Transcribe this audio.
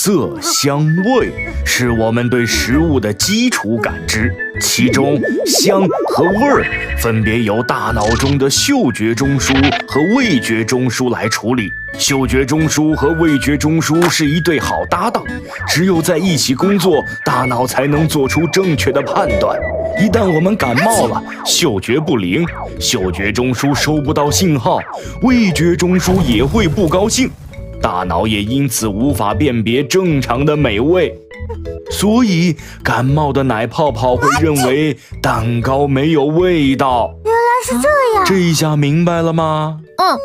色、香味是我们对食物的基础感知，其中香和味儿分别由大脑中的嗅觉中枢和味觉中枢来处理。嗅觉中枢和味觉中枢是一对好搭档，只有在一起工作，大脑才能做出正确的判断。一旦我们感冒了，嗅觉不灵，嗅觉中枢收不到信号，味觉中枢也会不高兴，大脑也因此无法辨别正常的美味。所以感冒的奶泡泡会认为蛋糕没有味道。原来是这样，这一下明白了吗？嗯。